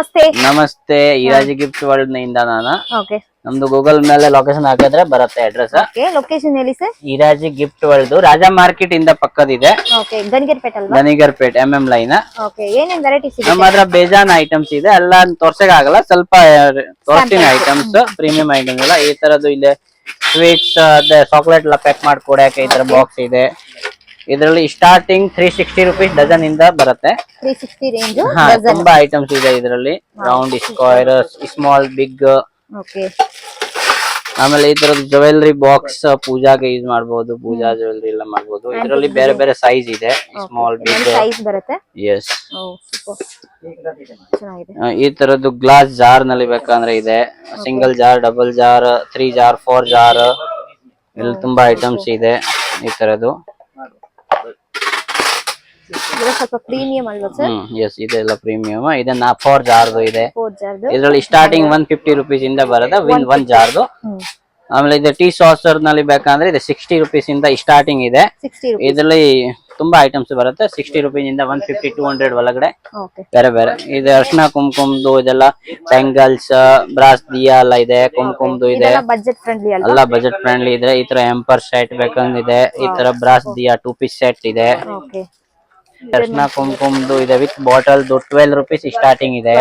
ನಮಸ್ತೆ. ನಮಸ್ತೆ, ಈರಾಜಿ gift world ನಿಂದ ನಾನು. ಓಕೆ ನಮ್ದು ಗೂಗಲ್ ಮೇಲೆ ಲೊಕೇಶನ್ ಹಾಕಿದ್ರೆ ಬರುತ್ತೆ ಅಡ್ರೆಸ್. ಓಕೆ ಲೊಕೇಶನ್ ಹೇಳಿ ಸರ್. ಈರಾಜಿ ಗಿಫ್ಟ್ ವರ್ಲ್ಡ್ ರಾಜಾ ಮಾರ್ಕೆಟ್ ಇಂದ ಪಕ್ಕದಿದೆ. ಓಕೆ ಗಣಿಗೇರ್ಪೇಟ್ ಅಲ್ವಾ? ಗಣಿಗರ್ಪೇಟ್ ಲೈನ್. ಓಕೆ ಏನೇನ್ ವೆರೈಟೀಸ್ ಇದೆ? ನಮ್ಮ ಹತ್ರ ಬೇಜಾನ್ ಐಟಮ್ಸ್ ಇದೆ, ಎಲ್ಲ ತೋರ್ಸಕ್ ಆಗಲ್ಲ, ಸ್ವಲ್ಪ ತೋರಿಸ್ತೀನಿ ಐಟಮ್ಸ್. ಪ್ರೀಮಿಯಂ ಐಟಮ್ಸ್ ಎಲ್ಲ ಈ ತರದ್ದು ಇದೆ. ಸ್ವೀಟ್ಸ್ ಅದೇ ಚಾಕ್ಲೇಟ್ ಎಲ್ಲ ಪ್ಯಾಕ್ ಮಾಡಿ ಕೊಡಕ್ಕೆ ಈ ತರ ಬಾಕ್ಸ್ ಇದೆ. ಇದರಲ್ಲಿ ಸ್ಟಾರ್ಟಿಂಗ್ 360 ರುಪೀಸ್ ಡಜನ್ ಇಂದ ಬರುತ್ತೆ. 360 ರೇಂಜ್ ಹಾ, ತುಂಬಾ ಐಟಮ್ಸ್ ಇದೆ ಇದರಲ್ಲಿ. Round, square, small, big. Okay ಆಮೇಲೆ ಈ ತರದ ಜ್ಯುವೆಲರಿ ಬಾಕ್ಸ್ ಪೂಜಾಗೆ ಯೂಸ್ ಮಾಡಬಹುದು, ಪೂಜಾ ಜ್ಯುವೆಲರಿ ಎಲ್ಲ ಮಾಡಬಹುದು. ಇದರಲ್ಲಿ ಬೇರೆ ಬೇರೆ ಸೈಜ್ ಇದೆ, ಸ್ಮಾಲ್, ಬಿಗ್ ಸೈಜ್ ಬರುತ್ತೆ. ಎಸ್. ಓ ಸೂಪರ್ ಚೆನ್ನಾಗಿದೆ. ಈ ತರದ್ದು ಗ್ಲಾಸ್ ಜಾರ್ ನಲ್ಲಿ ಬೇಕಂದ್ರೆ ಇದೆ. Single jar, double jar, 3 jar, 4 jar, ಇಲ್ಲಿ ತುಂಬಾ ಐಟಮ್ಸ್ ಇದೆ ಈ ತರದ್ದು. ಇದು ಸ್ವಲ್ಪ ಪ್ರೀಮಿಯಂ ಅಲ್ವಾ ಸರ್? ಎಸ್, ಇದೆಲ್ಲ ಪ್ರೀಮಿಯಂ. ಇದನ್ನ 4 ಜಾರ್ದು ಇದೆ. 4 ಜಾರ್ದು ಇದರಲ್ಲಿ ಸ್ಟಾರ್ಟಿಂಗ್ 150 ರುಪೀಸ್ ಇಂದ ಬರುತ್ತೆ, 1 ಜಾರ್ದು. ಆಮೇಲೆ ಇದು ಟೀ ಸಾಸರ್ ನಲ್ಲಿ ಬೇಕಂದ್ರೆ ಇದು 60 ರುಪೀಸ್ ಇಂದ ಸ್ಟಾರ್ಟಿಂಗ್ ಇದೆ. 60 ರೂಪಾಯಿ. ಇದರಲ್ಲಿ ತುಂಬಾ ಐಟಮ್ಸ್ ಬರುತ್ತೆ. 60 ರುಪೀಸ್ ಇಂದ 150, 200 ಒಳಗಡೆ ಓಕೆ ಬೇರೆ ಬೇರೆ ಇದೆ. ಅರ್ಶನ ಕುಂಕುಮದು ಇದೆಲ್ಲ, ಬ್ಯಾಂಗಲ್ಸ್, ಬ್ರಾಸ್ ದಿಯಾ ಎಲ್ಲ ಇದೆ, ಕುಂಕುಮದು ಇದೆ. ಇದೆಲ್ಲ ಬಜೆಟ್ ಫ್ರೆಂಡ್ಲಿ ಅಲ್ವಾ? ಎಲ್ಲ ಬಜೆಟ್ ಫ್ರೆಂಡ್ಲಿ ಇದೆ. ಈ ತರ ಎಂಪರ್ ಸೆಟ್ ಬೇಕಂದಿದೆ. ಈ ತರ ಬ್ರಾಸ್ ದಿಯಾ 2 ಪೀಸ್ ಸೆಟ್ ಇದೆ. ಓಕೆ ಅರ್ಶನ ಕುಂಕುಮದು ಇದೆ ವಿತ್ ಬಾಟಲ್. 12 ರುಪೀಸ್ ಸ್ಟಾರ್ಟಿಂಗ್ ಇದೆ.